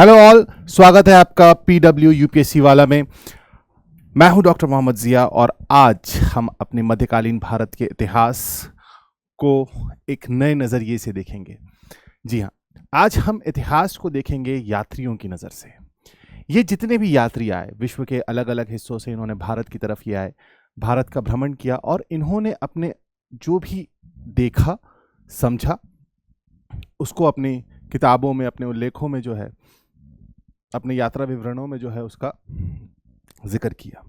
Hello all, स्वागत है आपका पीडब्ल्यू यूपीएससी वाला में। मैं हूं डॉक्टर मोहम्मद जिया और आज हम अपने मध्यकालीन भारत के इतिहास को एक नए नज़रिए से देखेंगे। जी हाँ, आज हम इतिहास को देखेंगे यात्रियों की नज़र से। ये जितने भी यात्री आए विश्व के अलग अलग हिस्सों से, इन्होंने भारत की तरफ ही आए, भारत का भ्रमण किया और इन्होंने अपने जो भी देखा समझा उसको अपनी किताबों में, अपने उल्लेखों में जो है, अपने यात्रा विवरणों में जो है उसका जिक्र किया।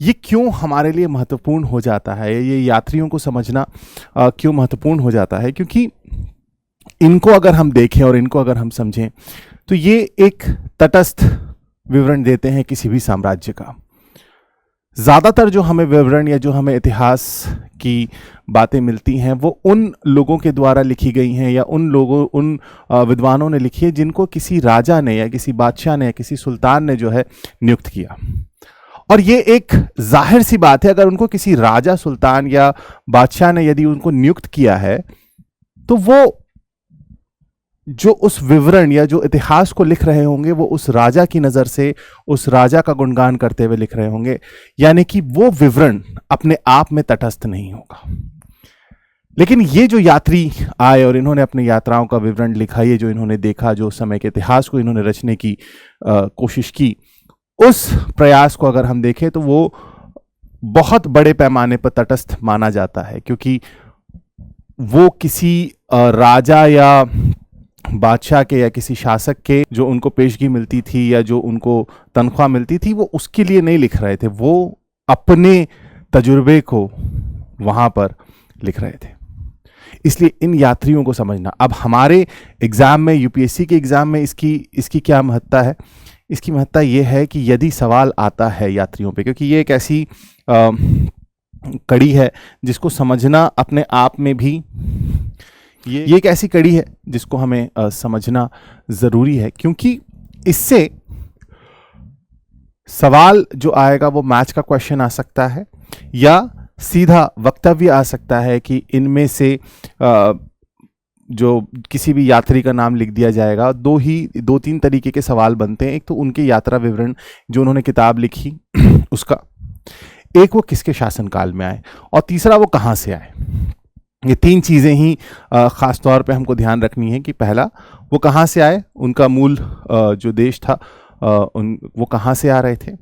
ये क्यों हमारे लिए महत्वपूर्ण हो जाता है, ये यात्रियों को समझना क्यों महत्वपूर्ण हो जाता है? क्योंकि इनको अगर हम देखें और इनको अगर हम समझें तो ये एक तटस्थ विवरण देते हैं किसी भी साम्राज्य का। ज़्यादातर जो हमें विवरण या जो हमें इतिहास की बातें मिलती हैं वो उन लोगों के द्वारा लिखी गई हैं या उन विद्वानों ने लिखी है जिनको किसी राजा ने या किसी बादशाह ने या किसी सुल्तान ने जो है नियुक्त किया। और ये एक जाहिर सी बात है, अगर उनको किसी राजा, सुल्तान या बादशाह ने यदि उनको नियुक्त किया है तो वो जो उस विवरण या जो इतिहास को लिख रहे होंगे वो उस राजा की नज़र से, उस राजा का गुणगान करते हुए लिख रहे होंगे, यानी कि वो विवरण अपने आप में तटस्थ नहीं होगा। लेकिन ये जो यात्री आए और इन्होंने अपनी यात्राओं का विवरण लिखा, ये जो इन्होंने देखा, जो समय के इतिहास को इन्होंने रचने की कोशिश की, उस प्रयास को अगर हम देखें तो वो बहुत बड़े पैमाने पर तटस्थ माना जाता है, क्योंकि वो किसी राजा या बादशाह के या किसी शासक के जो उनको पेशगी मिलती थी या जो उनको तनख्वाह मिलती थी वो उसके लिए नहीं लिख रहे थे, वो अपने तजुर्बे को वहाँ पर लिख रहे थे। इसलिए इन यात्रियों को समझना, अब हमारे एग्ज़ाम में, यूपीएससी के एग्ज़ाम में इसकी क्या महत्ता है? इसकी महत्ता ये है कि यदि सवाल आता है यात्रियों पे, क्योंकि ये एक ऐसी कड़ी है जिसको समझना अपने आप में भी, ये एक ऐसी कड़ी है जिसको हमें समझना ज़रूरी है, क्योंकि इससे सवाल जो आएगा वो मैच का क्वेश्चन आ सकता है या सीधा वक्तव्य आ सकता है कि इनमें से जो किसी भी यात्री का नाम लिख दिया जाएगा। दो तीन तरीके के सवाल बनते हैं। एक तो उनके यात्रा विवरण जो उन्होंने किताब लिखी उसका, एक वो किसके शासनकाल में आए, और तीसरा वो कहाँ से आए। ये तीन चीज़ें ही ख़ास तौर पे हमको ध्यान रखनी है कि पहला, वो कहाँ से आए, उनका मूल जो देश था वो कहाँ से आ रहे थे,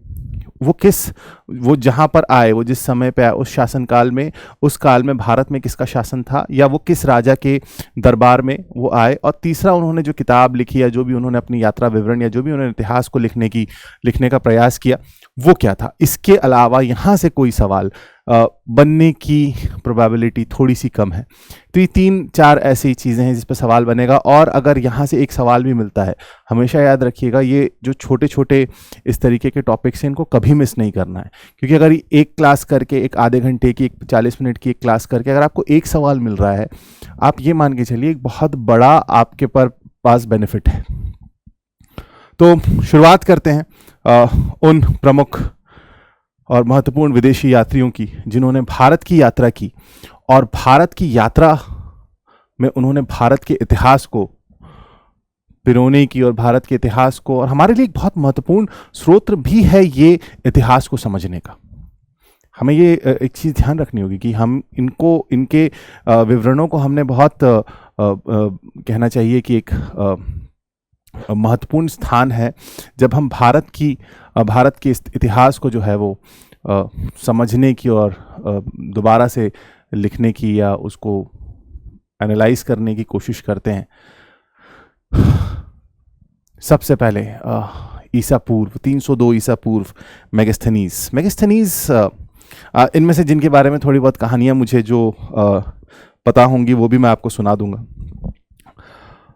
वो जहाँ पर आए, वो जिस समय पे आए, उस शासनकाल में, उस काल में भारत में किसका शासन था, या वो किस राजा के दरबार में वो आए, और तीसरा उन्होंने जो किताब लिखी या जो भी उन्होंने अपनी यात्रा विवरण या जो भी उन्होंने इतिहास को लिखने का प्रयास किया वो क्या था। इसके अलावा यहाँ से कोई सवाल बनने की प्रोबेबिलिटी थोड़ी सी कम है। तो ये तीन चार ऐसी चीज़ें हैं जिस पर सवाल बनेगा। और अगर यहाँ से एक सवाल भी मिलता है, हमेशा याद रखिएगा ये जो छोटे छोटे इस तरीके के टॉपिक्स हैं इनको कभी मिस नहीं करना है, क्योंकि अगर एक क्लास करके, एक आधे घंटे की, एक 40 मिनट की एक क्लास करके अगर आपको एक सवाल मिल रहा है, आप ये मान के चलिए एक बहुत बड़ा आपके पास बेनिफिट है। तो शुरुआत करते हैं उन प्रमुख और महत्वपूर्ण विदेशी यात्रियों की जिन्होंने भारत की यात्रा की, और भारत की यात्रा में उन्होंने भारत के इतिहास को पिरोने की, और भारत के इतिहास को, और हमारे लिए एक बहुत महत्वपूर्ण स्रोत भी है ये इतिहास को समझने का। हमें ये एक चीज़ ध्यान रखनी होगी कि हम इनके विवरणों को हमने बहुत कहना चाहिए कि एक महत्वपूर्ण स्थान है जब हम भारत के इतिहास को जो है वो समझने की और दोबारा से लिखने की या उसको एनालाइज करने की कोशिश करते हैं। सबसे पहले ईसा पूर्व 302 ईसा पूर्व मेगास्थनीज इनमें से जिनके बारे में थोड़ी बहुत कहानियाँ मुझे जो पता होंगी वो भी मैं आपको सुना दूंगा।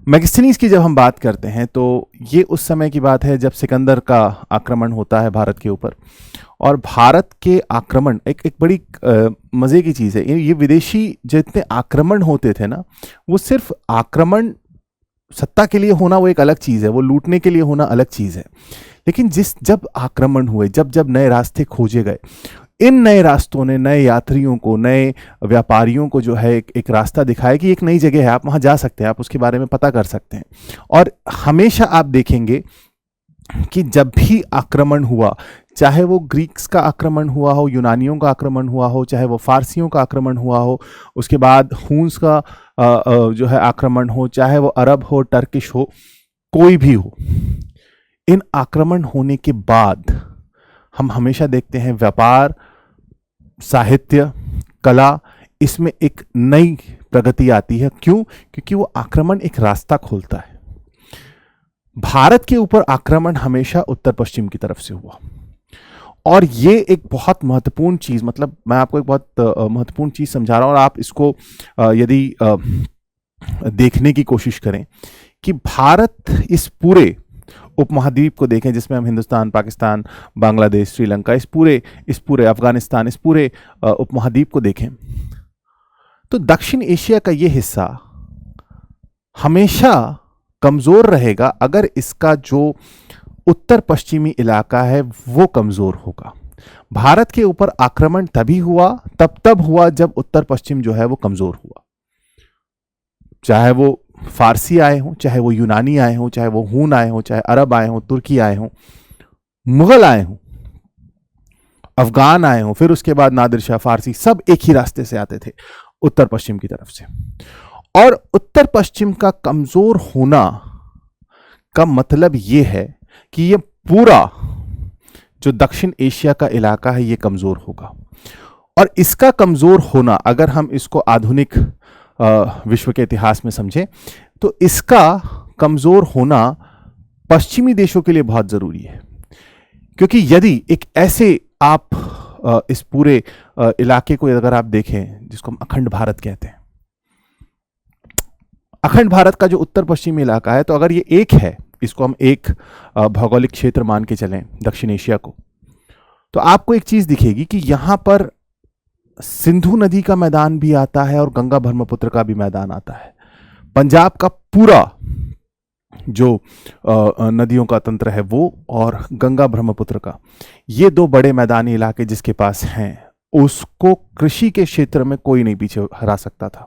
मेगास्थनीज की जब हम बात करते हैं तो ये उस समय की बात है जब सिकंदर का आक्रमण होता है भारत के ऊपर, और भारत के आक्रमण एक बड़ी मज़े की चीज़ है। ये विदेशी जितने आक्रमण होते थे ना, वो सिर्फ आक्रमण सत्ता के लिए होना वो एक अलग चीज़ है, वो लूटने के लिए होना अलग चीज़ है। लेकिन जब आक्रमण हुए, जब नए रास्ते खोजे गए, इन नए रास्तों ने नए यात्रियों को, नए व्यापारियों को जो है एक रास्ता दिखाया कि एक नई जगह है, आप वहाँ जा सकते हैं, आप उसके बारे में पता कर सकते हैं। और हमेशा आप देखेंगे कि जब भी आक्रमण हुआ, चाहे वो ग्रीक्स का आक्रमण हुआ हो, यूनानियों का आक्रमण हुआ हो, चाहे वो फारसियों का आक्रमण हुआ हो, उसके बाद हुन्स का जो है आक्रमण हो, चाहे वो अरब हो, टर्किश हो, कोई भी हो, इन आक्रमण होने के बाद हम हमेशा देखते हैं व्यापार, साहित्य, कला, इसमें एक नई प्रगति आती है। क्यों? क्योंकि वो आक्रमण एक रास्ता खोलता है। भारत के ऊपर आक्रमण हमेशा उत्तर पश्चिम की तरफ से हुआ, और ये एक बहुत महत्वपूर्ण चीज, मतलब मैं आपको एक बहुत महत्वपूर्ण चीज समझा रहा हूं, और आप इसको यदि देखने की कोशिश करें कि भारत इस पूरे उपमहाद्वीप को देखें, जिसमें हम हिंदुस्तान, पाकिस्तान, बांग्लादेश, श्रीलंका, इस पूरे अफगानिस्तान, इस पूरे उपमहाद्वीप को देखें, तो दक्षिण एशिया का ये हिस्सा हमेशा कमजोर रहेगा अगर इसका जो उत्तर पश्चिमी इलाका है वो कमजोर होगा। भारत के ऊपर आक्रमण तब हुआ जब उत्तर पश्चिम जो है वो कमजोर हुआ। चाहे वो फारसी आए हों, चाहे वो यूनानी आए हों, चाहे वो हून आए हों, चाहे अरब आए हों, तुर्की आए हों, मुगल आए हों, अफगान आए हों, फिर उसके बाद नादिर शाह, फारसी, सब एक ही रास्ते से आते थे, उत्तर पश्चिम की तरफ से। और उत्तर पश्चिम का कमजोर होना का मतलब यह है कि ये पूरा जो दक्षिण एशिया का इलाका है ये कमजोर होगा। और इसका कमजोर होना, अगर हम इसको आधुनिक विश्व के इतिहास में समझें, तो इसका कमजोर होना पश्चिमी देशों के लिए बहुत जरूरी है। क्योंकि यदि एक ऐसे आप इस पूरे इलाके को अगर आप देखें, जिसको हम अखंड भारत कहते हैं, अखंड भारत का जो उत्तर पश्चिमी इलाका है, तो अगर ये एक है, इसको हम एक भौगोलिक क्षेत्र मान के चलें दक्षिण एशिया को, तो आपको एक चीज दिखेगी कि यहां पर सिंधु नदी का मैदान भी आता है और गंगा ब्रह्मपुत्र का भी मैदान आता है। पंजाब का पूरा जो नदियों का तंत्र है वो, और गंगा ब्रह्मपुत्र का, ये दो बड़े मैदानी इलाके जिसके पास हैं, उसको कृषि के क्षेत्र में कोई नहीं पीछे हरा सकता था।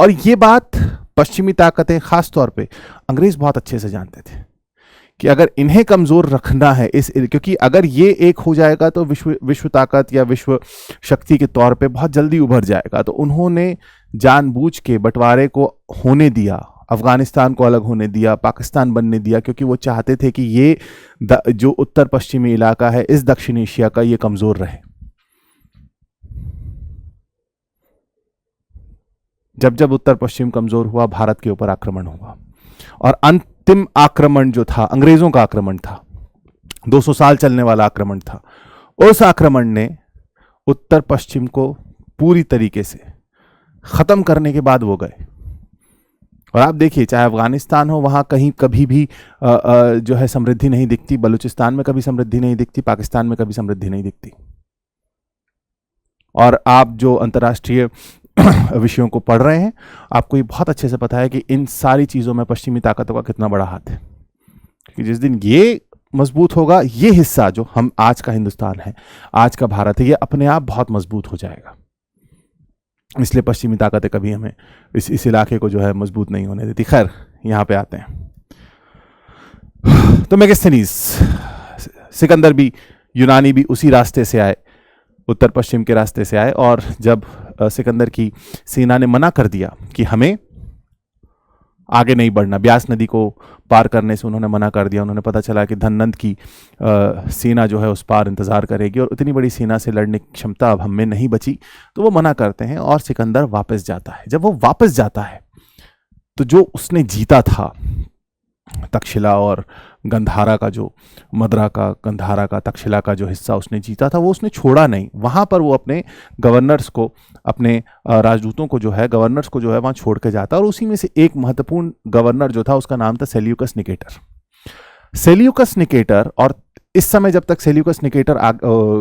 और ये बात पश्चिमी ताकतें, खास तौर पे अंग्रेज, बहुत अच्छे से जानते थे कि अगर इन्हें कमजोर रखना है क्योंकि अगर ये एक हो जाएगा तो विश्व ताकत या विश्व शक्ति के तौर पे बहुत जल्दी उभर जाएगा। तो उन्होंने जानबूझ के बंटवारे को होने दिया, अफगानिस्तान को अलग होने दिया, पाकिस्तान बनने दिया, क्योंकि वो चाहते थे कि ये जो उत्तर पश्चिमी इलाका है इस दक्षिण एशिया का, ये कमजोर रहे। जब जब उत्तर पश्चिम कमजोर हुआ, भारत के ऊपर आक्रमण हुआ, और अंतिम आक्रमण जो था अंग्रेजों का आक्रमण था, 200 साल चलने वाला आक्रमण था। उस आक्रमण ने उत्तर पश्चिम को पूरी तरीके से खत्म करने के बाद वो गए। और आप देखिए, चाहे अफगानिस्तान हो, वहां कहीं कभी भी जो है समृद्धि नहीं दिखती, बलूचिस्तान में कभी समृद्धि नहीं दिखती, पाकिस्तान में कभी समृद्धि नहीं दिखती। और आप जो अंतर्राष्ट्रीय विषयों को पढ़ रहे हैं, आपको ये बहुत अच्छे से पता है कि इन सारी चीजों में पश्चिमी ताकतों का कितना बड़ा हाथ है। कि जिस दिन ये मजबूत होगा, ये हिस्सा जो हम आज का हिंदुस्तान है, आज का भारत है, ये अपने आप बहुत मजबूत हो जाएगा। इसलिए पश्चिमी ताकतें कभी हमें इस इलाके को जो है मजबूत नहीं होने देती। खैर, यहां पे आते हैं तो मेगास्थनीज, सिकंदर भी, यूनानी भी उसी रास्ते से आए, उत्तर पश्चिम के रास्ते से आए। और जब सिकंदर की सेना ने मना कर दिया कि हमें आगे नहीं बढ़ना, ब्यास नदी को पार करने से उन्होंने मना कर दिया, उन्होंने पता चला कि धननंद की सेना जो है उस पार इंतजार करेगी और इतनी बड़ी सेना से लड़ने की क्षमता अब हमें नहीं बची, तो वो मना करते हैं और सिकंदर वापस जाता है। जब वो वापस जाता है तो जो उसने जीता था, तक्षशिला और गंधारा का, जो मदरा का, गंधारा का, तक्षशिला का जो हिस्सा उसने जीता था, वो उसने छोड़ा नहीं। वहां पर वो अपने गवर्नर्स को, अपने राजदूतों को जो है, गवर्नर्स को जो है वहां छोड़ के जाता। और उसी में से एक महत्वपूर्ण गवर्नर जो था, उसका नाम था सेल्यूकस निकेटर। सेल्यूकस निकेटर, और इस समय जब तक सेल्यूकस निकेटर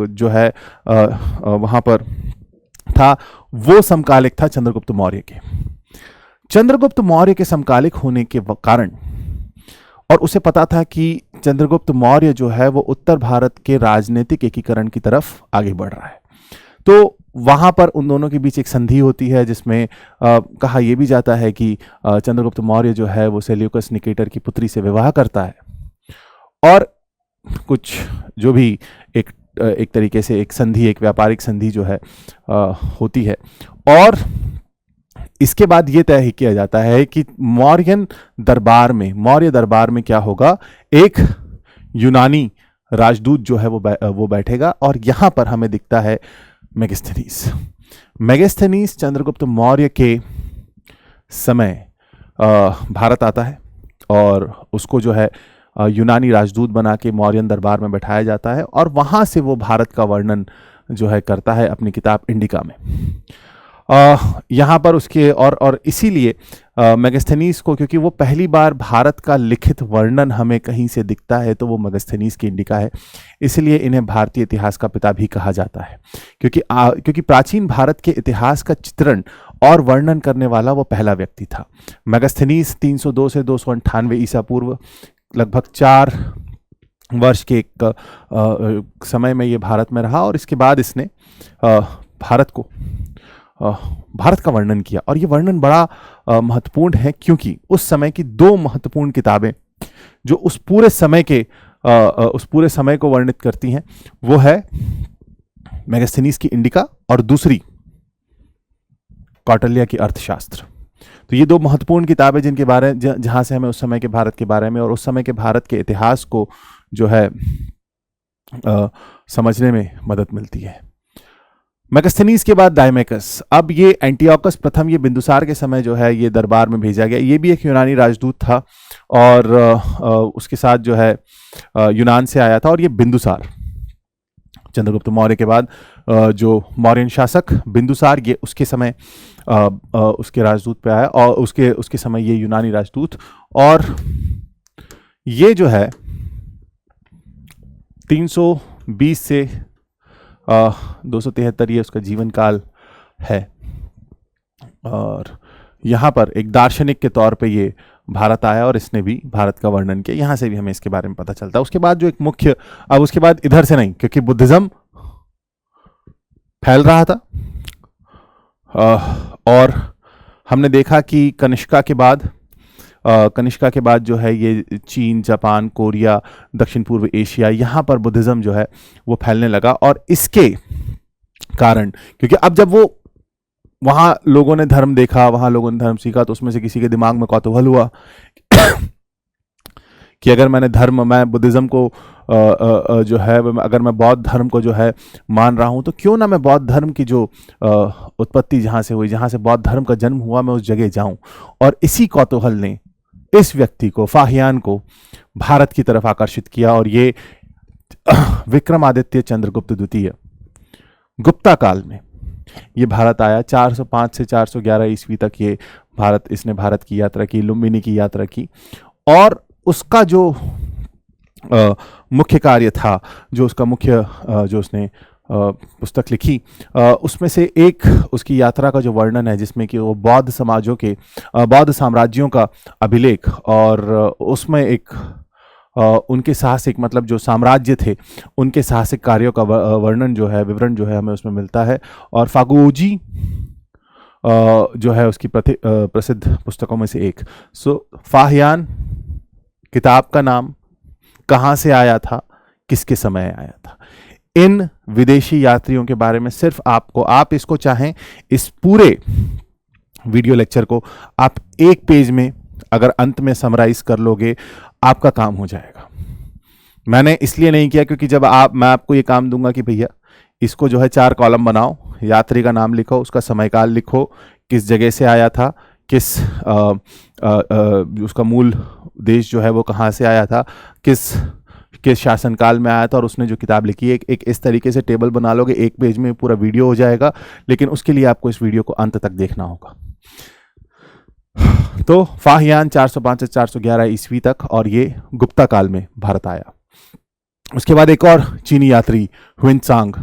जो है वहां पर था, वो समकालिक था चंद्रगुप्त मौर्य के। चंद्रगुप्त मौर्य के समकालिक होने के कारण, और उसे पता था कि चंद्रगुप्त मौर्य जो है वो उत्तर भारत के राजनीतिक एकीकरण की तरफ आगे बढ़ रहा है, तो वहाँ पर उन दोनों के बीच एक संधि होती है, जिसमें कहा यह भी जाता है कि चंद्रगुप्त मौर्य जो है वो सेल्यूकस निकेटर की पुत्री से विवाह करता है, और कुछ जो भी एक तरीके से एक संधि, एक व्यापारिक संधि जो है होती है। और इसके बाद ये तय किया जाता है कि मौर्य दरबार में क्या होगा, एक यूनानी राजदूत जो है वो बैठेगा, और यहां पर हमें दिखता है मेगास्थनीज चंद्रगुप्त मौर्य के समय भारत आता है, और उसको जो है यूनानी राजदूत बना के मौर्यन दरबार में बैठाया जाता है, और वहां से वो भारत का वर्णन जो है करता है अपनी किताब इंडिका में। यहाँ पर उसके और इसीलिए मेगास्थनीज को, क्योंकि वो पहली बार भारत का लिखित वर्णन हमें कहीं से दिखता है तो वो मेगास्थनीज की इंडिका है, इसलिए इन्हें भारतीय इतिहास का पिता भी कहा जाता है, क्योंकि प्राचीन भारत के इतिहास का चित्रण और वर्णन करने वाला वो पहला व्यक्ति था। मेगास्थनीज 302 से 298 ईसा पूर्व, लगभग 4 वर्ष के एक समय में ये भारत में रहा, और इसके बाद इसने भारत का वर्णन किया। और ये वर्णन बड़ा महत्वपूर्ण है, क्योंकि उस समय की 2 महत्वपूर्ण किताबें जो उस पूरे समय को वर्णित करती हैं, वो है मेगास्थनीज की इंडिका और दूसरी कौटिल्य की अर्थशास्त्र। तो ये 2 महत्वपूर्ण किताबें जिनके बारे जहां से हमें उस समय के भारत के बारे में और उस समय के भारत के इतिहास को जो है समझने में मदद मिलती है। मेगास्थनीज के बाद डायमेकस, अब ये एंटियोकस प्रथम, ये बिंदुसार के समय जो है ये दरबार में भेजा गया। ये भी एक यूनानी राजदूत था, और उसके साथ जो है यूनान से आया था, और ये बिंदुसार चंद्रगुप्त मौर्य के बाद जो मौर्यन शासक बिंदुसार, ये उसके समय उसके राजदूत पे आया, और उसके समय ये यूनानी राजदूत, और ये जो है 320 से 273 ये उसका जीवन काल है। और यहाँ पर एक दार्शनिक के तौर पे ये भारत आया, और इसने भी भारत का वर्णन किया। यहाँ से भी हमें इसके बारे में पता चलता है। उसके बाद जो एक मुख्य, अब उसके बाद इधर से नहीं, क्योंकि बुद्धिज्म फैल रहा था, और हमने देखा कि कनिष्का के बाद जो है ये चीन, जापान, कोरिया, दक्षिण पूर्व एशिया, यहाँ पर बुद्धिज्म जो है वो फैलने लगा। और इसके कारण, क्योंकि अब जब वो वहाँ लोगों ने धर्म देखा, वहाँ लोगों ने धर्म सीखा, तो उसमें से किसी के दिमाग में कौतूहल हुआ कि अगर मैं बुद्धिज्म को जो है, अगर मैं बौद्ध धर्म को जो है मान रहा हूँ, तो क्यों ना मैं बौद्ध धर्म की जो उत्पत्ति जहाँ से हुई, जहाँ से बौद्ध धर्म का जन्म हुआ, मैं उस जगह जाऊँ। और इसी कौतूहल ने इस व्यक्ति को, फाहियान को, भारत की तरफ आकर्षित किया, और ये विक्रमादित्य चंद्रगुप्त द्वितीय गुप्ता काल में ये भारत आया। 405 से 411 ईस्वी तक इसने भारत की यात्रा की, लुम्बिनी की यात्रा की, और उसका जो मुख्य कार्य था, जो उसने पुस्तक लिखी, उसमें से एक उसकी यात्रा का जो वर्णन है, जिसमें कि वो बौद्ध साम्राज्यों का अभिलेख, और उसमें एक उनके साहसिक, मतलब जो साम्राज्य थे उनके साहसिक कार्यों का विवरण जो है हमें उसमें मिलता है। और फागुओजी जो है उसकी प्रसिद्ध पुस्तकों में से एक। फाहियान किताब का नाम, कहाँ से आया था, किसके समय आया था, इन विदेशी यात्रियों के बारे में सिर्फ आप इसको चाहें, इस पूरे वीडियो लेक्चर को आप एक पेज में अगर अंत में समराइज कर लोगे, आपका काम हो जाएगा। मैंने इसलिए नहीं किया क्योंकि मैं आपको ये काम दूंगा कि भैया इसको जो है 4 कॉलम बनाओ, यात्री का नाम लिखो, उसका समयकाल लिखो, किस जगह से आया था, उसका मूल देश जो है वो कहाँ से आया था, किस शासनकाल में आया था, और उसने जो किताब लिखी है, एक इस तरीके से टेबल बना लोगे, एक पेज में पूरा वीडियो हो जाएगा। लेकिन उसके लिए आपको इस वीडियो को अंत तक देखना होगा। तो फाहियान 405 से 411 ईस्वी तक, और ये गुप्ता काल में भारत आया। उसके बाद एक और चीनी यात्री हुइनत्सांग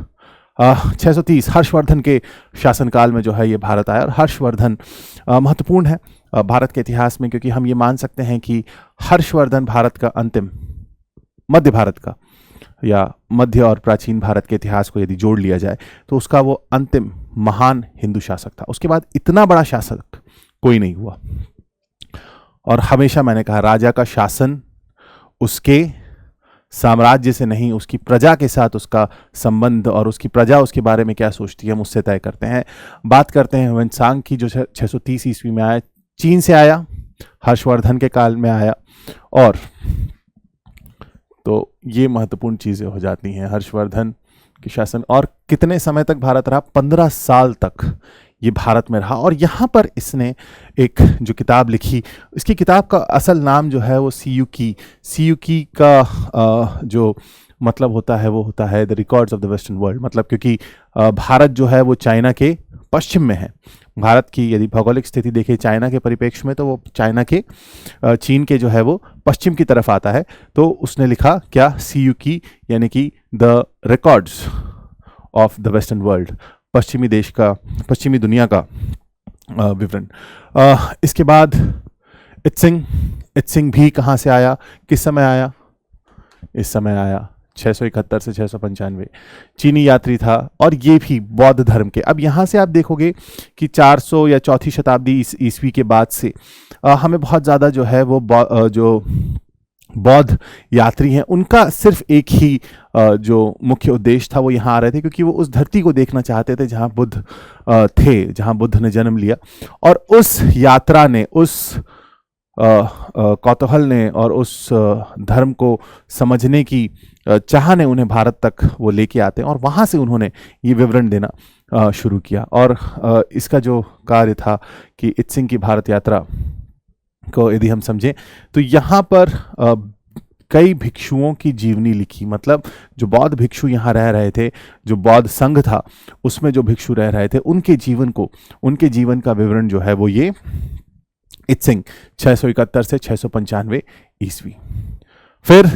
630 हर्षवर्धन के शासनकाल में जो है ये भारत आया। और हर्षवर्धन महत्वपूर्ण है भारत के इतिहास में, क्योंकि हम ये मान सकते हैं कि हर्षवर्धन भारत का अंतिम, मध्य भारत का या मध्य और प्राचीन भारत के इतिहास को यदि जोड़ लिया जाए तो उसका वो अंतिम महान हिंदू शासक था। उसके बाद इतना बड़ा शासक कोई नहीं हुआ। और हमेशा मैंने कहा, राजा का शासन उसके साम्राज्य से नहीं, उसकी प्रजा के साथ उसका संबंध, और उसकी प्रजा उसके बारे में क्या सोचती है हम उससे तय करते हैं। बात करते हैं ह्वेनसांग की, जो 630 ईस्वी में आया, चीन से आया, हर्षवर्धन के काल में आया। और तो ये महत्वपूर्ण चीजें हो जाती हैं। हर्षवर्धन के शासन, और कितने समय तक भारत रहा? 15 साल तक ये भारत में रहा। और यहाँ पर इसने एक जो किताब लिखी, इसकी किताब का असल नाम जो है वो सीयूकी का जो मतलब होता है वो होता है the records of the western world. मतलब क्योंकि भारत जो है वो चाइना के पश्चिम में है। भारत की यदि भौगोलिक स्थिति देखें चाइना के परिप्रेक्ष्य में, तो वो चाइना के चीन के जो है वो पश्चिम की तरफ आता है। तो उसने लिखा क्या? सीयूकी, यानी कि the records of the western world, पश्चिमी देश का, पश्चिमी दुनिया का विवरण। इसके बाद इत्सिंग भी कहाँ से आया, किस समय आया? इस समय आया 671 से 695। चीनी यात्री था, और ये भी बौद्ध धर्म के। अब यहाँ से आप देखोगे कि 400 या चौथी शताब्दी ईस्वी के बाद से हमें बहुत ज़्यादा जो है वो जो बौद्ध यात्री हैं उनका सिर्फ एक ही जो मुख्य उद्देश्य था वो यहाँ आ रहे थे, क्योंकि वो उस धरती को देखना चाहते थे जहाँ बुद्ध थे, जहाँ बुद्ध ने जन्म लिया। और उस यात्रा ने, उस कौतूहल ने और उस धर्म को समझने की चाह ने उन्हें भारत तक वो लेके आते हैं, और वहाँ से उन्होंने ये विवरण देना शुरू किया। और इसका जो कार्य था कि इत्सिंग की भारत यात्रा को यदि हम समझें तो यहाँ पर कई भिक्षुओं की जीवनी लिखी। मतलब जो बौद्ध भिक्षु यहाँ रह रहे थे, जो बौद्ध संघ था उसमें जो भिक्षु रह रहे थे, उनके जीवन को, उनके जीवन का विवरण जो है वो ये इत्सिंग 671 से 695 ईस्वी। फिर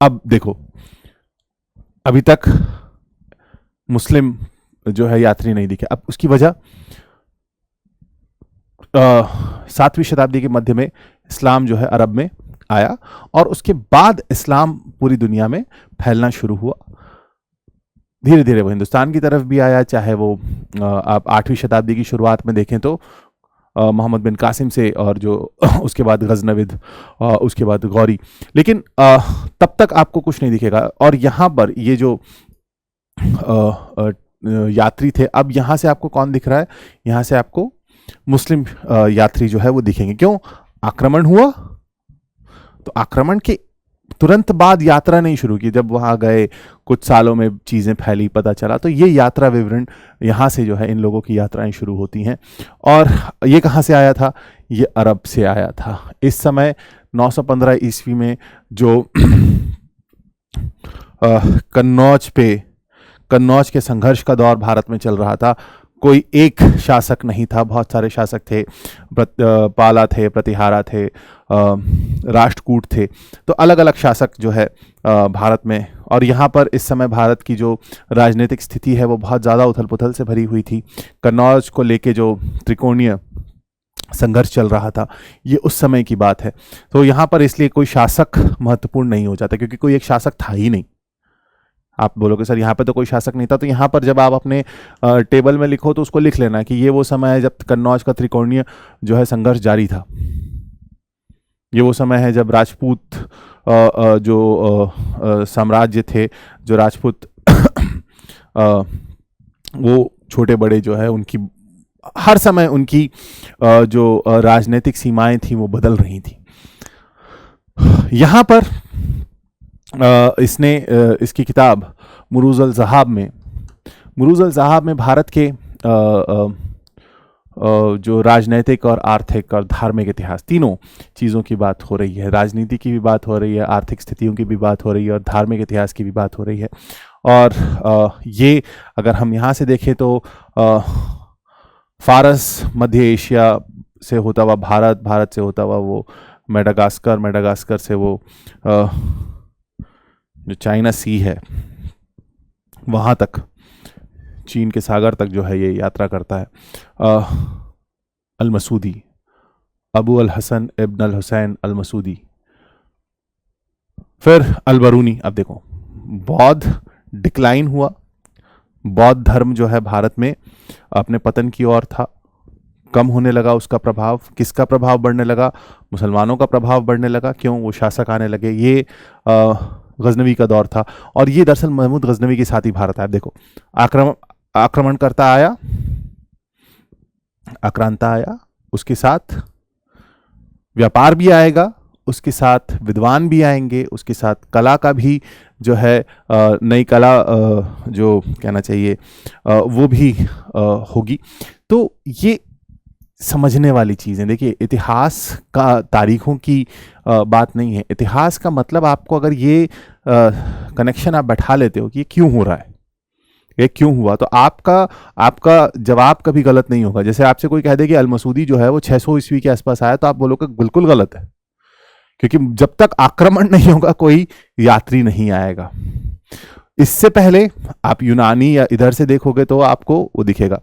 अब देखो, अभी तक मुस्लिम जो है यात्री नहीं दिखे। अब उसकी वजह 7वीं शताब्दी के मध्य में इस्लाम जो है अरब में आया, और उसके बाद इस्लाम पूरी दुनिया में फैलना शुरू हुआ। धीरे धीरे वो हिंदुस्तान की तरफ भी आया, चाहे वो आप 8वीं शताब्दी की शुरुआत में देखें तो मोहम्मद बिन कासिम से, और जो उसके बाद गजनविद, उसके बाद गौरी। लेकिन तब तक आपको कुछ नहीं दिखेगा। और यहाँ पर ये जो यात्री थे, अब यहाँ से आपको कौन दिख रहा है? यहाँ से आपको मुस्लिम यात्री जो है वो दिखेंगे। क्यों? आक्रमण हुआ, तो आक्रमण के तुरंत बाद यात्रा नहीं शुरू की। जब वहां गए, कुछ सालों में चीजें फैली, पता चला, तो ये यात्रा विवरण यहाँ से जो है इन लोगों की यात्राएं शुरू होती हैं। और ये कहाँ से आया था? ये अरब से आया था। इस समय 915 ईस्वी में जो कन्नौज के संघर्ष का दौर भारत में चल रहा था, कोई एक शासक नहीं था, बहुत सारे शासक थे। पाला थे, प्रतिहारा थे, राष्ट्रकूट थे। तो अलग अलग शासक जो है भारत में। और यहाँ पर इस समय भारत की जो राजनीतिक स्थिति है वो बहुत ज़्यादा उथल पुथल से भरी हुई थी। कन्नौज को लेके जो त्रिकोणीय संघर्ष चल रहा था, ये उस समय की बात है। तो यहाँ पर इसलिए कोई शासक महत्वपूर्ण नहीं हो जाता, क्योंकि कोई एक शासक था ही नहीं। आप बोलोगे सर यहाँ पे तो कोई शासक नहीं था, तो यहाँ पर जब आप अपने टेबल में लिखो तो उसको लिख लेना कि ये वो समय है जब कन्नौज का त्रिकोणीय जो है संघर्ष जारी था। ये वो समय है जब राजपूत जो साम्राज्य थे, जो राजपूत वो छोटे बड़े जो है उनकी हर समय उनकी जो राजनीतिक सीमाएं थी वो बदल रही थी। यहाँ पर इसने इसकी किताब मुरूज़ अल ज़हाब में भारत के जो राजनीतिक और आर्थिक और धार्मिक इतिहास, तीनों चीज़ों की बात हो रही है। राजनीति की भी बात हो रही है, आर्थिक स्थितियों की भी बात हो रही है, और धार्मिक इतिहास की भी बात हो रही है। और ये अगर हम यहाँ से देखें तो फारस, मध्य एशिया से होता हुआ भारत, भारत से होता हुआ वो मेडागास्कर, मेडागास्कर से वो जो चाइना सी है वहाँ तक, चीन के सागर तक जो है ये यात्रा करता है। अल मसूदी, अबू अल हसन इब्न अल हुसैन अल मसूदी। फिर अल बरूनी। अब देखो, बौद्ध डिक्लाइन हुआ, बौद्ध धर्म जो है भारत में अपने पतन की ओर था, कम होने लगा उसका प्रभाव। किसका प्रभाव बढ़ने लगा? मुसलमानों का प्रभाव बढ़ने लगा। क्यों? वो शासक आने लगे। ये गजनवी का दौर था, और ये दरअसल महमूद गजनवी के साथ ही भारत आया। देखो, आक्रमणकर्ता आया, आक्रांता आया, उसके साथ व्यापार भी आएगा, उसके साथ विद्वान भी आएंगे, उसके साथ कला का भी जो है नई कला जो कहना चाहिए वो भी होगी। तो ये समझने वाली चीज़ें, देखिए इतिहास का तारीखों की बात नहीं है। इतिहास का मतलब आपको अगर ये कनेक्शन आप बैठा लेते हो कि ये क्यों हो रहा है, ये क्यों हुआ, तो आपका जवाब कभी गलत नहीं होगा। जैसे आपसे कोई कह दे कि अल मसूदी जो है वो 600 ईस्वी के आसपास आया, तो आप बोलोगे बिल्कुल गलत है, क्योंकि जब तक आक्रमण नहीं होगा कोई यात्री नहीं आएगा। इससे पहले आप यूनानी या इधर से देखोगे तो आपको वो दिखेगा।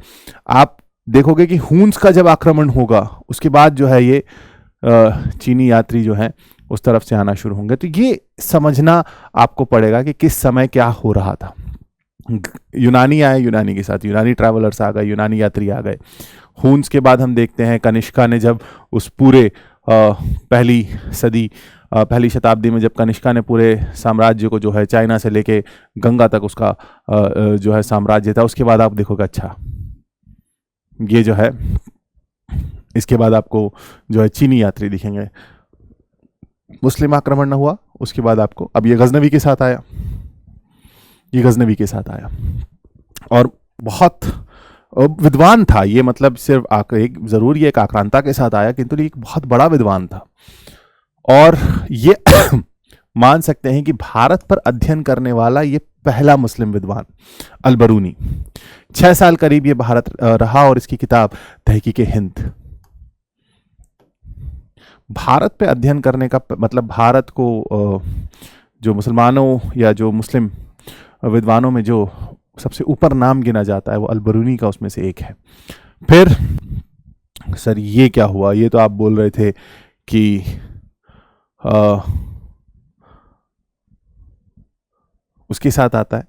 आप देखोगे कि हुन्स का जब आक्रमण होगा उसके बाद जो है ये चीनी यात्री जो है उस तरफ से आना शुरू होंगे। तो ये समझना आपको पड़ेगा कि किस समय क्या हो रहा था। यूनानी आए, यूनानी के साथ यूनानी ट्रैवलर्स आ गए, यूनानी यात्री आ गए। हुन्स के बाद हम देखते हैं कनिष्का ने जब उस पूरे पहली शताब्दी में जब कनिष्का ने पूरे साम्राज्य को जो है चाइना से लेके गंगा तक उसका जो है साम्राज्य था, उसके बाद आप देखोगे अच्छा ये जो है, इसके बाद आपको जो है चीनी यात्री दिखेंगे। मुस्लिम आक्रमण न हुआ, उसके बाद आपको अब ये गजनवी के साथ आया, ये गजनवी के साथ आया, और बहुत विद्वान था ये, मतलब सिर्फ एक जरूर ये एक आक्रांता के साथ आया, किंतु ये एक बहुत बड़ा विद्वान था। और ये मान सकते हैं कि भारत पर अध्ययन करने वाला ये पहला मुस्लिम विद्वान अल-बरूनी। 6 साल करीब ये भारत रहा, और इसकी किताब तहकीक हिंद। भारत पे अध्ययन करने का मतलब भारत को जो मुसलमानों या जो मुस्लिम विद्वानों में जो सबसे ऊपर नाम गिना जाता है वो अल-बरूनी का उसमें से एक है। फिर सर ये क्या हुआ, ये तो आप बोल रहे थे कि उसके साथ आता है,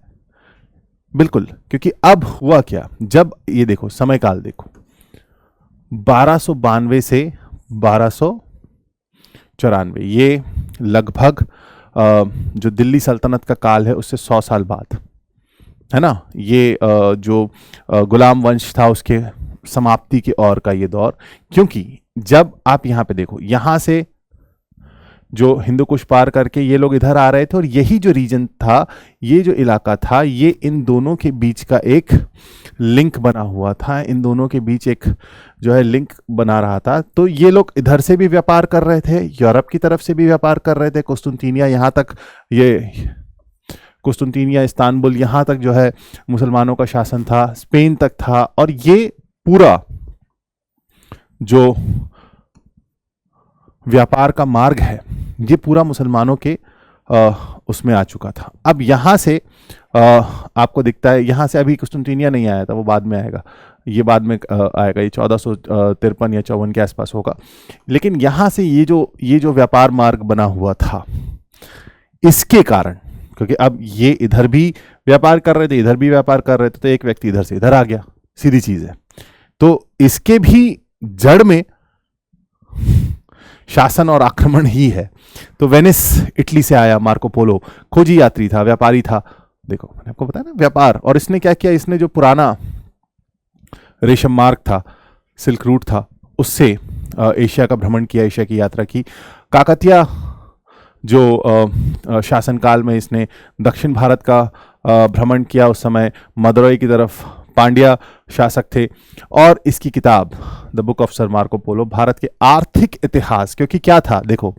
बिल्कुल, क्योंकि अब हुआ क्या, जब ये देखो समय काल देखो, 1292 से 1294, ये लगभग जो दिल्ली सल्तनत का काल है उससे 100 साल बाद है ना। ये जो गुलाम वंश था उसके समाप्ति के और का ये दौर, क्योंकि जब आप यहाँ पे देखो, यहाँ से जो हिंदू कुश पार करके ये लोग इधर आ रहे थे, और यही जो रीजन था, ये जो इलाका था, ये इन दोनों के बीच का एक लिंक बना हुआ था, इन दोनों के बीच एक जो है लिंक बना रहा था। तो ये लोग इधर से भी व्यापार कर रहे थे, यूरोप की तरफ से भी व्यापार कर रहे थे, कुस्तुनतीनिया यहाँ तक, ये कुस्तुनतीनिया, इस्तांबुल यहाँ तक जो है मुसलमानों का शासन था, स्पेन तक था, और ये पूरा जो व्यापार का मार्ग है ये पूरा मुसलमानों के उसमें आ चुका था। अब यहाँ से आपको दिखता है, यहाँ से अभी कुस्तुनतीनिया नहीं आया था, वो बाद में आएगा, ये बाद में आएगा, ये 1453 या 54 के आसपास होगा। लेकिन यहाँ से ये जो व्यापार मार्ग बना हुआ था, इसके कारण, क्योंकि अब ये इधर भी व्यापार कर रहे थे, इधर भी व्यापार कर रहे थे, तो एक व्यक्ति इधर से इधर आ गया, सीधी चीज है। तो इसके भी जड़ में शासन और आक्रमण ही है। तो वेनिस इटली से आया, मार्को पोलो खोजी यात्री था, व्यापारी था। देखो मैंने आपको बताया ना व्यापार, और इसने क्या किया, इसने जो पुराना रेशम मार्ग था, सिल्क रूट था, उससे एशिया का भ्रमण किया, एशिया की यात्रा की। काकतिया जो शासनकाल में इसने दक्षिण भारत का भ्रमण किया, उस समय मदुरई की तरफ पांड्या शासक थे। और इसकी किताब the book of sir Marco Polo, Bharat के आर्थिक इतिहास, क्योंकि क्या था, देखो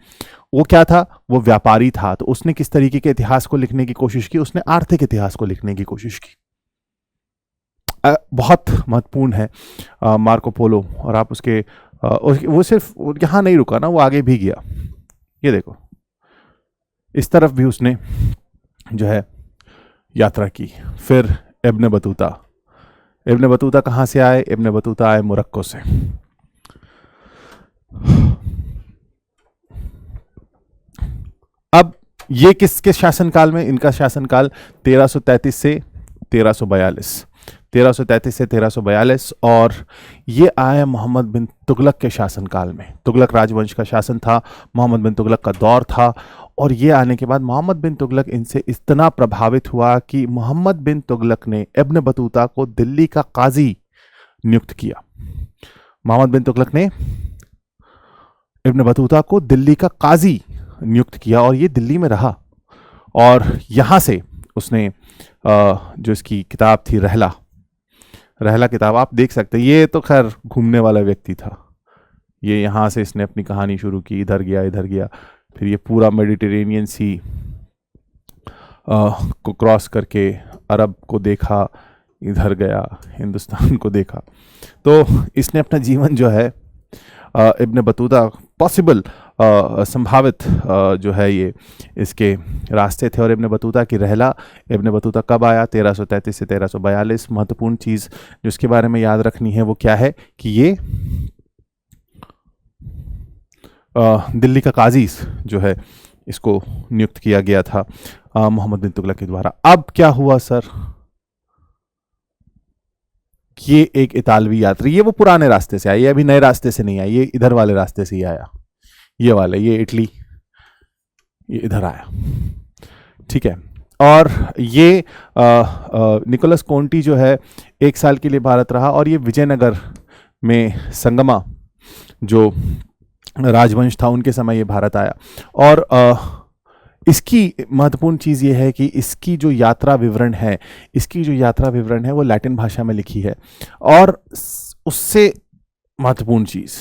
वो क्या था, वो व्यापारी था, तो उसने किस तरीके के इतिहास को लिखने की कोशिश की, उसने आर्थिक इतिहास को लिखने की कोशिश की। बहुत महत्वपूर्ण है मार्को पोलो। और आप उसके वो सिर्फ यहां नहीं रुका ना, वो आगे भी गया। ये देखो इस तरफ भी उसने जो है यात्रा की। फिर इब्न बतूता, इब्न बतूता कहाँ से आए, इब्न बतूता आए मोरक्को से। अब ये किसके शासनकाल में? इनका शासनकाल 1333 से 1342, 1333 से 1342, और ये आया मोहम्मद बिन तुगलक के शासनकाल में। तुगलक राजवंश का शासन था, मोहम्मद बिन तुगलक का दौर था। और ये आने के बाद मोहम्मद बिन तुगलक इनसे इतना प्रभावित हुआ कि मोहम्मद बिन तुगलक ने इब्न बतूता को दिल्ली का काजी नियुक्त किया। मोहम्मद बिन तुगलक ने इब्न बतूता को दिल्ली का काजी नियुक्त किया और ये दिल्ली में रहा। और यहाँ से उसने जो इसकी किताब थी रहला, रहला किताब आप देख सकते हैं। ये तो खैर घूमने वाला व्यक्ति था। ये यहाँ से इसने अपनी कहानी शुरू की, इधर गया इधर गया, फिर ये पूरा मेडिटेरेनियन सी को क्रॉस करके अरब को देखा, इधर गया हिंदुस्तान को देखा। तो इसने अपना जीवन जो है इब्न बतूता पॉसिबल संभावित जो है ये इसके रास्ते थे। और इब्न बतूता की रहला, इब्न बतूता कब आया? 1333 से 1342। महत्वपूर्ण चीज़ जो इसके बारे में याद रखनी है वो क्या है कि ये दिल्ली का काजी जो है इसको नियुक्त किया गया था मोहम्मद बिन तुगलक के द्वारा। अब क्या हुआ सर? ये एक इतालवी यात्री, ये वो पुराने रास्ते से आया, ये अभी नए रास्ते से नहीं आया, ये इधर वाले रास्ते से ही आया, ये वाले, ये इटली, ये इधर आया, ठीक है। और ये निकोलस कोंटी जो है 1 साल के लिए भारत रहा और ये विजयनगर में संगमा जो राजवंश था उनके समय ये भारत आया। और इसकी महत्वपूर्ण चीज़ ये है कि इसकी जो यात्रा विवरण है, इसकी जो यात्रा विवरण है वो लैटिन भाषा में लिखी है। और उससे महत्वपूर्ण चीज़,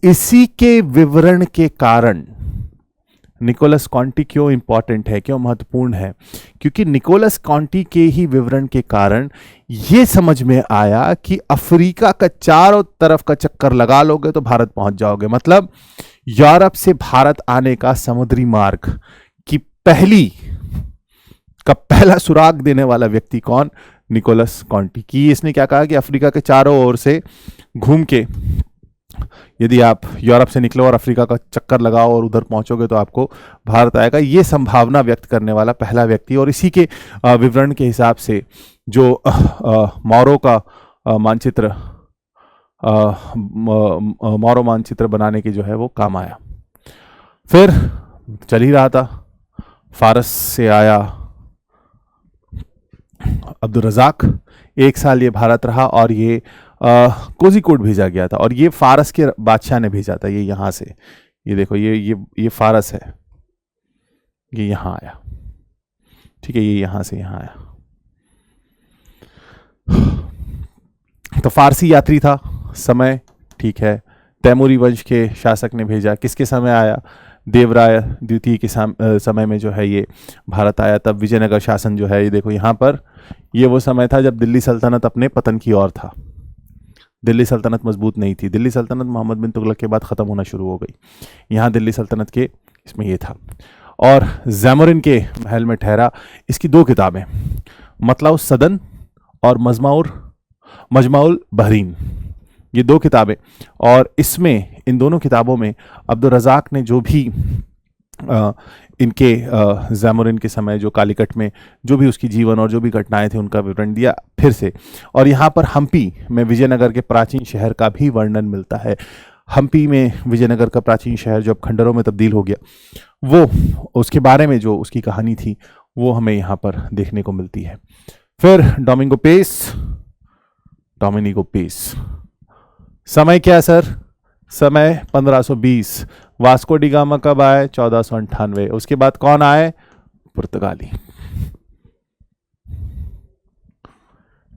इसी के विवरण के कारण निकोलस कॉन्टी क्यों इंपॉर्टेंट है, क्यों महत्वपूर्ण है? क्योंकि निकोलस कॉन्टी के ही विवरण के कारण ये समझ में आया कि अफ्रीका का चारों तरफ का चक्कर लगा लोगे तो भारत पहुंच जाओगे। मतलब यूरोप से भारत आने का समुद्री मार्ग की पहला सुराग देने वाला व्यक्ति कौन? निकोलस कॉन्टी। की इसने क्या कहा कि अफ्रीका के चारों ओर से घूम के यदि आप यूरोप से निकलो और अफ्रीका का चक्कर लगाओ और उधर पहुंचोगे तो आपको भारत आएगा, ये संभावना व्यक्त करने वाला पहला व्यक्ति। और इसी के विवरण के हिसाब से जो मौरों का मानचित्र, मौरो मानचित्र बनाने के जो है वो काम आया। फिर चल ही रहा था, फारस से आया अब्दुल रज़ाक, 1 साल ये भारत रहा और ये कोझिकोड भेजा गया था और ये फारस के बादशाह ने भेजा था। ये यहाँ से, ये देखो, ये फारस है, ये यहाँ आया, ठीक है, ये यहाँ से यहाँ आया। तो फारसी यात्री था, समय ठीक है, तैमूरी वंश के शासक ने भेजा। किसके समय आया? देवराय द्वितीय के समय में जो है ये भारत आया। तब विजयनगर शासन जो है, ये देखो यहाँ पर, ये वो समय था जब दिल्ली सल्तनत अपने पतन की ओर था। दिल्ली सल्तनत मजबूत नहीं थी। दिल्ली सल्तनत मोहम्मद बिन तुगलक के बाद ख़त्म होना शुरू हो गई। यहाँ दिल्ली सल्तनत के इसमें ये था। और ज़ैमोरिन के महल में ठहरा। इसकी 2 किताबें, मतलाउस सदन और मजमाउल बहरीन, ये 2 किताबें। और इसमें, इन दोनों किताबों में अब्दुल रज़ाक ने जो भी इनके ज़ैमोरिन के समय जो कालीकट में जो भी उसकी जीवन और जो भी घटनाएं थी उनका विवरण दिया फिर से। और यहाँ पर हम्पी में विजयनगर के प्राचीन शहर का भी वर्णन मिलता है। हम्पी में विजयनगर का प्राचीन शहर जो अब खंडरों में तब्दील हो गया, वो उसके बारे में जो उसकी कहानी थी वो हमें यहाँ पर देखने को मिलती है। फिर डोमिंगो पेस, समय क्या सर? समय 1520। वास्को डी गामा कब आए? 1498। उसके बाद कौन आए? पुर्तगाली।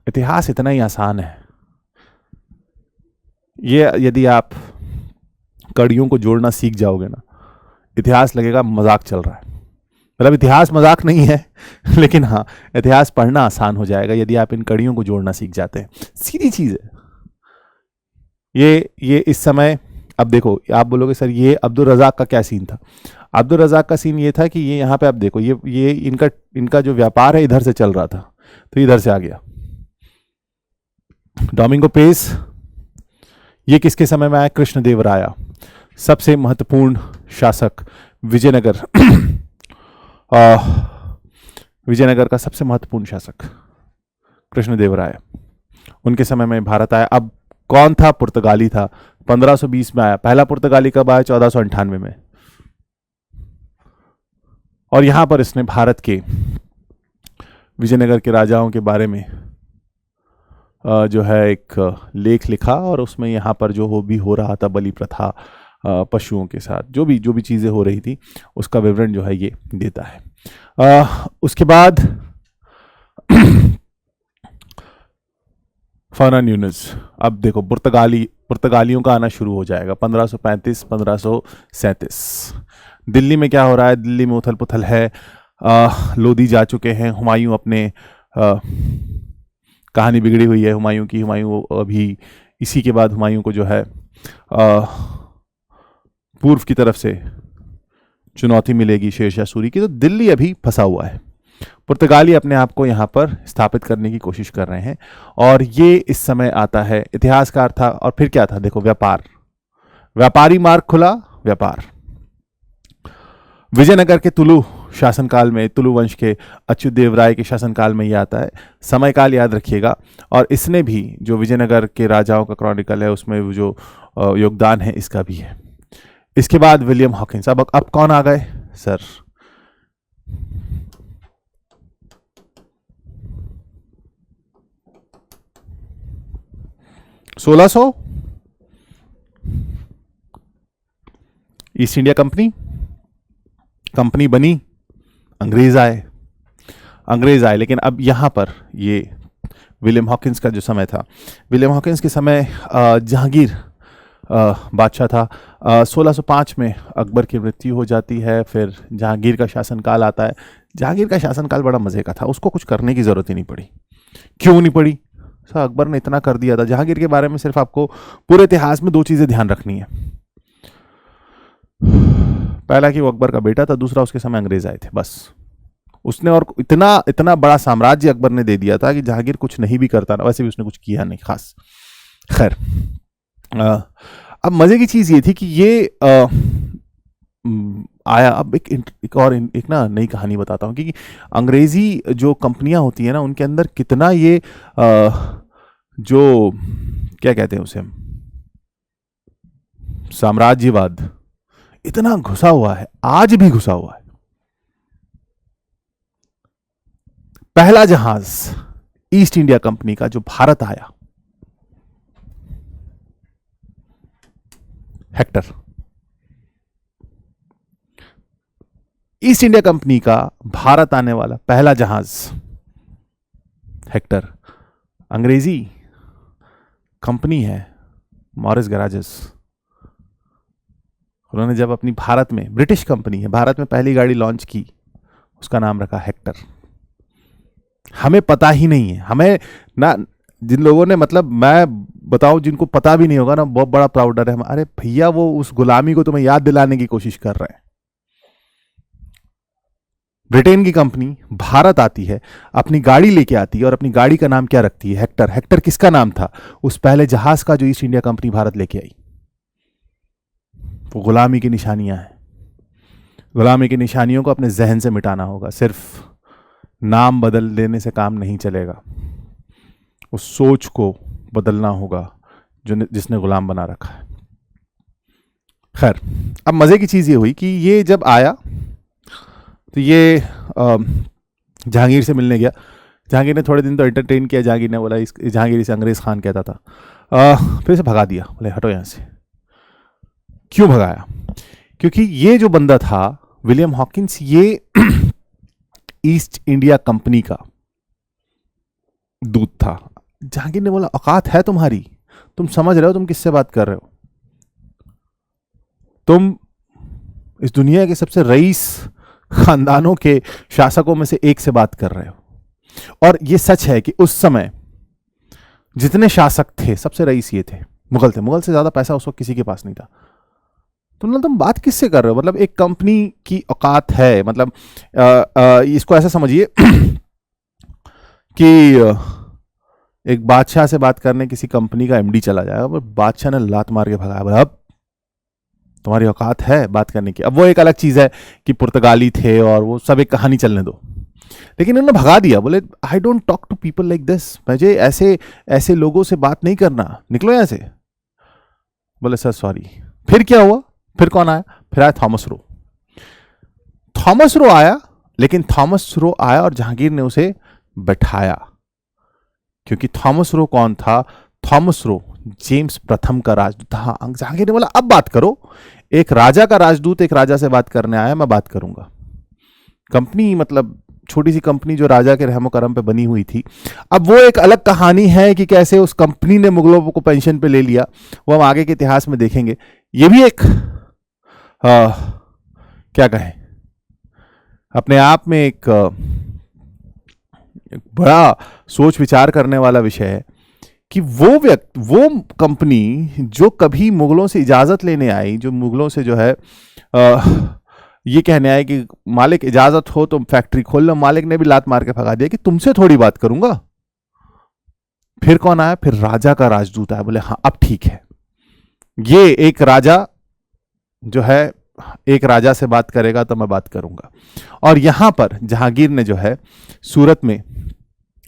इतिहास इतना ही आसान है। ये यदि आप कड़ियों को जोड़ना सीख जाओगे ना, इतिहास लगेगा मजाक चल रहा है। मतलब इतिहास मजाक नहीं है, लेकिन हाँ, इतिहास पढ़ना आसान हो जाएगा यदि आप इन कड़ियों को जोड़ना सीख जाते हैं। सीधी चीज है ये इस समय। अब देखो, आप बोलोगे सर ये अब्दुल रज़ाक का क्या सीन था? अब्दुल रज़ाक का सीन ये था कि ये यहाँ पे आप देखो, ये इनका जो व्यापार है इधर से चल रहा था, तो इधर से आ गया। डोमिंगो पेस, ये किसके समय में आया? कृष्णदेवराय, सबसे महत्वपूर्ण शासक विजयनगर विजयनगर का सबसे महत्वपूर्ण शासक कृष्णदेवराय, उनके समय में भारत आया। अब कौन था? पुर्तगाली था। 1520 में आया। पहला पुर्तगाली कब आया? 1498 में। और यहां पर इसने भारत के विजयनगर के राजाओं के बारे में जो है एक लेख लिखा, और उसमें यहाँ पर जो भी हो रहा था, बलि प्रथा, पशुओं के साथ जो भी चीज़ें हो रही थी, उसका विवरण जो है ये देता है। उसके बाद फाना न्यूनस। अब देखो पुर्तगालियों का आना शुरू हो जाएगा 1535 1537। दिल्ली में क्या हो रहा है? दिल्ली में उथल पुथल है। लोधी जा चुके हैं। हुमायूं अपने कहानी बिगड़ी हुई है हुमायूं की। हुमायूं अभी इसी के बाद हुमायूं को जो है पूर्व की तरफ से चुनौती मिलेगी शेरशाह सूरी की। तो दिल्ली अभी फंसा हुआ है। पुर्तगाली अपने आप को यहाँ पर स्थापित करने की कोशिश कर रहे हैं, और ये इस समय आता है। इतिहासकार था, और फिर क्या था? देखो, व्यापारी मार्ग खुला, व्यापार। विजयनगर के तुलु शासनकाल में, तुलु वंश के अच्युत देव राय के शासनकाल में ये आता है। समयकाल याद रखिएगा। और इसने भी, जो विजयनगर के राजाओं का क्रॉनिकल है, उसमें जो योगदान है इसका भी है। इसके बाद विलियम हॉकिंस। अब कौन आ गए सर? (1600) ईस्ट इंडिया कंपनी बनी। अंग्रेज आए, लेकिन अब यहां पर ये विलियम हॉकिंस का जो समय था, विलियम हॉकिंस के समय जहांगीर बादशाह था। 1605 में अकबर की मृत्यु हो जाती है। फिर जहांगीर का शासनकाल आता है। जहांगीर का शासनकाल बड़ा मजे का था। उसको कुछ करने की जरूरत ही नहीं पड़ी। क्यों नहीं पड़ी? सर, अकबर ने इतना कर दिया था। जहांगीर के बारे में सिर्फ आपको पूरे इतिहास में 2 चीजें ध्यान रखनी है। पहला कि वो अकबर का बेटा था, दूसरा उसके समय अंग्रेज आए थे, बस। उसने और इतना बड़ा साम्राज्य अकबर ने दे दिया था कि जहांगीर कुछ नहीं भी करता ना। वैसे भी उसने कुछ किया नहीं खास। खैर, अब मजे की चीज ये थी कि ये आया। अब एक ना नई कहानी बताता हूँ कि अंग्रेजी जो कंपनियां होती है ना, उनके अंदर कितना ये जो क्या कहते हैं उसे, साम्राज्यवाद इतना घुसा हुआ है, आज भी घुसा हुआ है। पहला जहाज ईस्ट इंडिया कंपनी का जो भारत आया, हेक्टर। ईस्ट इंडिया कंपनी का भारत आने वाला पहला जहाज हेक्टर, अंग्रेजी कंपनी है मॉरिस गैराजेस। उन्होंने जब अपनी भारत में, ब्रिटिश कंपनी है, भारत में पहली गाड़ी लॉन्च की, उसका नाम रखा हेक्टर। हमें पता ही नहीं है। हमें ना, जिन लोगों ने, मतलब मैं बताऊं, जिनको पता भी नहीं होगा ना, बहुत बड़ा प्राउडर है। अरे भैया, वो उस गुलामी को तुम्हें याद दिलाने की कोशिश कर रहे हैं। ब्रिटेन की कंपनी भारत आती है, अपनी गाड़ी लेके आती है, और अपनी गाड़ी का नाम क्या रखती है? हेक्टर। हेक्टर किसका नाम था? उस पहले जहाज का जो ईस्ट इंडिया कंपनी भारत लेके आई। वो गुलामी की निशानियां हैं। गुलामी की निशानियों को अपने जहन से मिटाना होगा। सिर्फ नाम बदल देने से काम नहीं चलेगा। उस सोच को बदलना होगा जिसने गुलाम बना रखा है। खैर, अब मजे की चीज ये हुई कि ये जब आया तो ये जहांगीर से मिलने गया। जहांगीर ने थोड़े दिन तो एंटरटेन किया। जहांगीर ने बोला, जहांगीर इसे अंग्रेज खान कहता था। फिर इसे भगा दिया, बोले हटो यहां से। क्यों भगाया? क्योंकि ये जो बंदा था विलियम हॉकिंस, ये ईस्ट इंडिया कंपनी का दूत था। जहांगीर ने बोला, औकात है तुम्हारी? तुम समझ रहे हो तुम किससे बात कर रहे हो? तुम इस दुनिया के सबसे रईस खानदानों के शासकों में से एक से बात कर रहे हो। और यह सच है कि उस समय जितने शासक थे, सबसे रईस ये थे, मुगल थे। मुगल से ज्यादा पैसा उस वक्त किसी के पास नहीं था। तुम बात किससे कर रहे हो? मतलब एक कंपनी की औकात है। मतलब इसको ऐसा समझिए कि एक बादशाह से बात करने किसी कंपनी का एमडी चला जाएगा, पर बादशाह ने लात मार के भगाया, बोला अब तुम्हारी औकात है बात करने की। अब वो एक अलग चीज़ है कि पुर्तगाली थे और वो सब एक कहानी चलने दो, लेकिन उन्होंने भगा दिया, बोले I don't talk to people like this, मुझे ऐसे ऐसे लोगों से बात नहीं करना, निकलो यहाँ से। बोले सर सॉरी। फिर क्या हुआ, फिर कौन आया, फिर आया थॉमस रो। थॉमस रो आया, लेकिन थॉमस रो आया और जहांगीर ने उसे बैठाया, क्योंकि थॉमस रो कौन था, थॉमस रो जेम्स प्रथम का राजदूत था। जहांगीर ने बोला अब बात करो, एक राजा का राजदूत एक राजा से बात करने आया, मैं बात करूंगा। कंपनी मतलब छोटी सी कंपनी जो राजा के रहमो करम पे बनी हुई थी। अब वो एक अलग कहानी है कि कैसे उस कंपनी ने मुगलों को पेंशन पे ले लिया, वो हम आगे के इतिहास में देखेंगे। ये भी एक क्या कहें, अपने आप में एक बड़ा सोच विचार करने वाला विषय है कि वो कंपनी जो कभी मुगलों से इजाजत लेने आई, जो मुगलों से जो है ये कहने आए कि मालिक इजाजत हो तो फैक्ट्री खोल लो, मालिक ने भी लात मार के भगा दिया कि तुमसे थोड़ी बात करूंगा। फिर कौन आया, फिर राजा का राजदूत आया, बोले हाँ अब ठीक है, ये एक राजा जो है एक राजा से बात करेगा तो मैं बात करूंगा। और यहां पर जहांगीर ने जो है सूरत में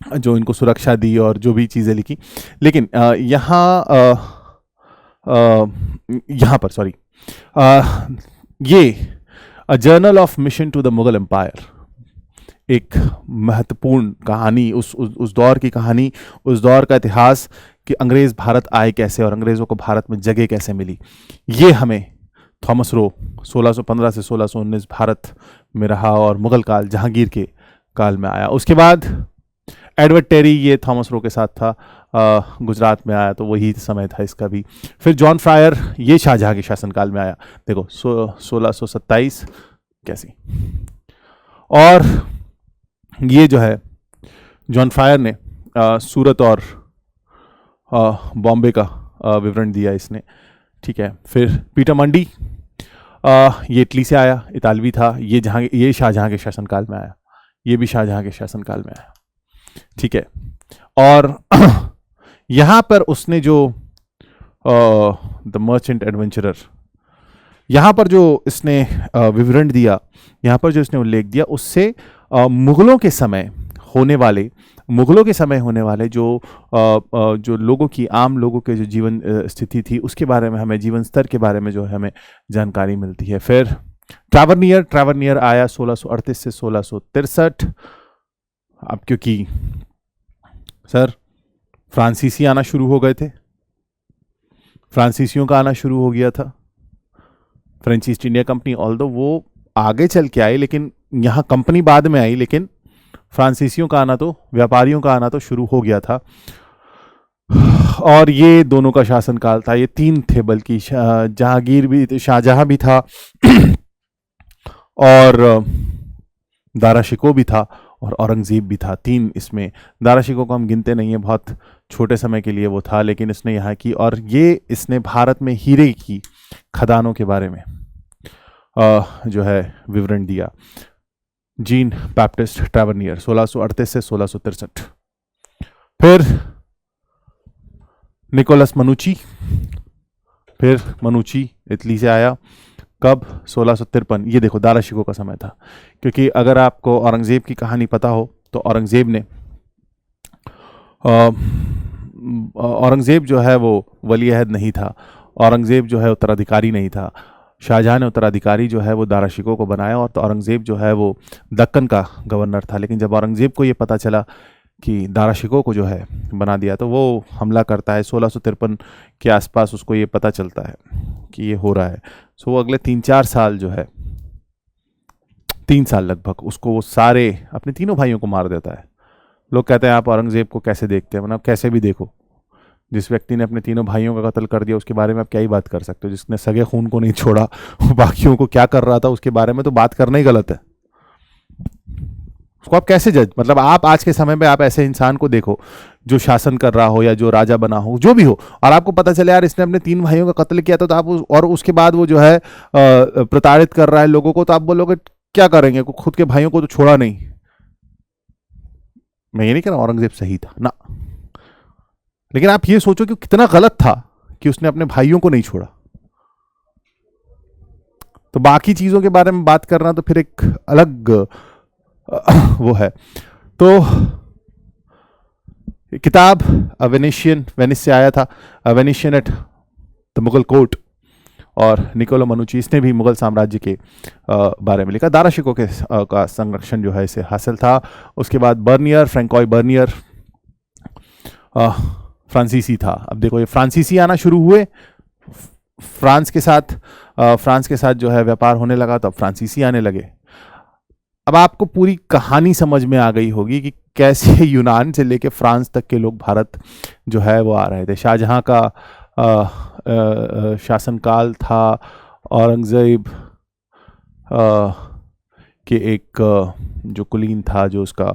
जो इनको सुरक्षा दी और जो भी चीजें लिखी, लेकिन यहां पर सॉरी, ये a journal of mission to the Mughal empire, एक महत्वपूर्ण कहानी, उस दौर की कहानी, उस दौर का इतिहास कि अंग्रेज भारत आए कैसे और अंग्रेजों को भारत में जगह कैसे मिली। ये हमें थॉमस रो 1615 से 1619 भारत में रहा और मुगल काल जहांगीर के काल में आया। उसके बाद एडवर्ड टेरी, ये थॉमस रो के साथ था, गुजरात में आया, तो वही समय था इसका भी। फिर जॉन फ्रायर, ये शाहजहां के शासनकाल में आया, देखो 1627 कैसी। और ये जो है जॉन फ्रायर ने सूरत और बॉम्बे का विवरण दिया इसने, ठीक है। फिर पीटर मंडी, ये इटली से आया, इतालवी था, ये शाहजहां के शासनकाल में आया, ये भी शाहजहां के शासनकाल में आया, ठीक है। और यहां पर उसने जो द मर्चेंट एडवेंचरर, यहां पर जो इसने विवरण दिया, यहां पर जो इसने उल्लेख दिया, उससे मुगलों के समय होने वाले जो लोगों की, आम लोगों के जो जीवन स्थिति थी उसके बारे में, हमें जीवन स्तर के बारे में जो है हमें जानकारी मिलती है। फिर ट्रैवरनियर आया 1638 से 1663। अब क्योंकि सर फ्रांसीसी आना शुरू हो गए थे, फ्रांसीसियों का आना शुरू हो गया था, French east India company, although वो आगे चल के आई, लेकिन यहाँ कंपनी बाद में आई, लेकिन फ्रांसीसियों का आना, तो व्यापारियों का आना तो शुरू हो गया था। और ये दोनों का शासनकाल था, ये तीन थे, बल्कि जहांगीर भी, शाहजहां भी था और दारा शिकोह भी था और औरंगजेब भी था। तीन इसमें, दारा शिकोह को हम गिनते नहीं है, बहुत छोटे समय के लिए वो था, लेकिन इसने यहाँ की, और ये इसने भारत में हीरे की खदानों के बारे में जो है विवरण दिया। जीन बैप्टिस्ट ट्रैवरनियर 1638 से 1663। फिर निकोलस मनुची, फिर मनुची इटली से आया, कब, 1653। ये देखो दारा शिकोह का समय था, क्योंकि अगर आपको औरंगजेब की कहानी पता हो तो औरंगजेब जो है वो वली अहद नहीं था, औरंगजेब जो है उत्तराधिकारी नहीं था। शाहजहां ने उत्तराधिकारी जो है वो दारा शिकोह को बनाया, और तो औरंगजेब जो है वो दक्कन का गवर्नर था। लेकिन जब औरंगजेब को ये पता चला कि दारा शिकोह को जो है बना दिया, तो वो हमला करता है। 1653 के आसपास उसको ये पता चलता है कि ये हो रहा है। सो वो अगले 3-4 साल जो है, 3 साल लगभग, उसको वो सारे अपने तीनों भाइयों को मार देता है। लोग कहते हैं आप औरंगजेब को कैसे देखते हैं, मतलब कैसे भी देखो, जिस व्यक्ति ने अपने तीनों भाइयों का कत्ल कर दिया उसके बारे में आप क्या ही बात कर सकते हो। जिसने सगे खून को नहीं छोड़ा, वो बाकियों को क्या कर रहा था उसके बारे में तो बात करना ही गलत है। उसको आप कैसे जज, मतलब आप आज के समय में आप ऐसे इंसान को देखो जो शासन कर रहा हो या जो राजा बना हो, जो भी हो, और आपको पता चले यार इसने अपने 3 भाइयों का कत्ल किया था, तो आप और उसके बाद वो जो है प्रताड़ित कर रहा है लोगों को, तो आप बोलोगे क्या करेंगे, खुद के भाइयों को तो छोड़ा नहीं। मैं ये नहीं कह रहा औरंगजेब सही था ना, लेकिन आप ये सोचो कि कितना गलत था कि उसने अपने भाइयों को नहीं छोड़ा। तो बाकी चीज़ों के बारे में बात करना तो फिर एक अलग वो है। तो किताब वेनिस से आया था, Venetian at the Mughal court, और निकोलो मनुची, इसने भी मुगल साम्राज्य के बारे में लिखा। दाराशिकों के का संरक्षण जो है इसे हासिल था। उसके बाद बर्नियर, फ्रैंकोई बर्नियर फ्रांसीसी था। अब देखो ये फ्रांसीसी आना शुरू हुए, फ्रांस के साथ जो है व्यापार होने लगा, तो अब फ्रांसीसी आने लगे। अब आपको पूरी कहानी समझ में आ गई होगी कि कैसे यूनान से लेके फ्रांस तक के लोग भारत जो है वो आ रहे थे। शाहजहां का शासनकाल था, औरंगजेब के एक जो कुलीन था, जो उसका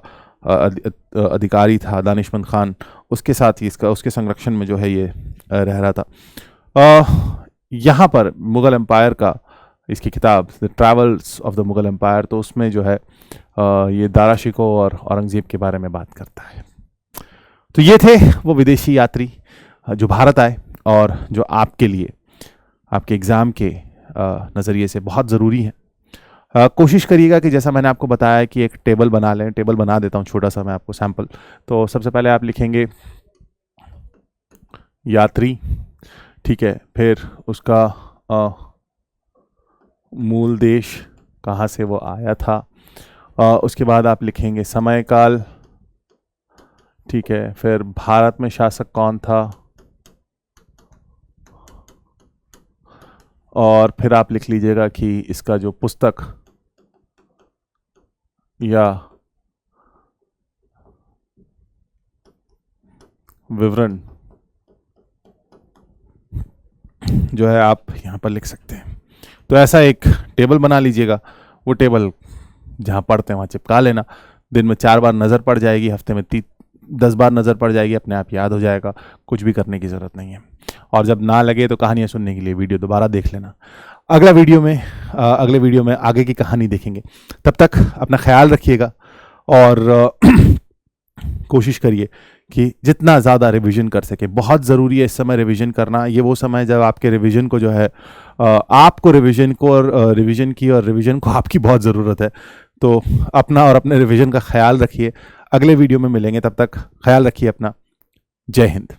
अधिकारी था, दानिशमंद खान, उसके साथ ही उसके संरक्षण में जो है ये रह रहा था। यहाँ पर मुग़ल एम्पायर का, इसकी किताब the travels of the Mughal empire, तो उसमें जो है ये दाराशिकों और औरंगज़ेब के बारे में बात करता है। तो ये थे वो विदेशी यात्री जो भारत आए और जो आपके लिए, आपके एग्ज़ाम के नज़रिए से बहुत ज़रूरी है। कोशिश करिएगा कि जैसा मैंने आपको बताया कि एक टेबल बना लें। टेबल बना देता हूँ छोटा सा मैं आपको सैम्पल। तो सबसे पहले आप लिखेंगे यात्री, ठीक है, फिर उसका मूल देश, कहाँ से वो आया था, उसके बाद आप लिखेंगे समय काल, ठीक है, फिर भारत में शासक कौन था, और फिर आप लिख लीजिएगा कि इसका जो पुस्तक या विवरण जो है आप यहाँ पर लिख सकते हैं। तो ऐसा एक टेबल बना लीजिएगा। वो टेबल जहाँ पढ़ते हैं वहाँ चिपका लेना। दिन में 4 बार नज़र पड़ जाएगी, हफ्ते में 10 बार नज़र पड़ जाएगी, अपने आप याद हो जाएगा, कुछ भी करने की ज़रूरत नहीं है। और जब ना लगे तो कहानियाँ सुनने के लिए वीडियो दोबारा देख लेना। अगले वीडियो में आगे की कहानी देखेंगे। तब तक अपना ख्याल रखिएगा और कोशिश करिए कि जितना ज़्यादा रिवीजन कर सके। बहुत ज़रूरी है इस समय रिवीजन करना। ये वो समय जब आपके रिवीजन को जो है आपको रिवीजन को आपकी बहुत ज़रूरत है। तो अपना और अपने रिवीजन का ख्याल रखिए। अगले वीडियो में मिलेंगे, तब तक ख्याल रखिए अपना। जय हिंद।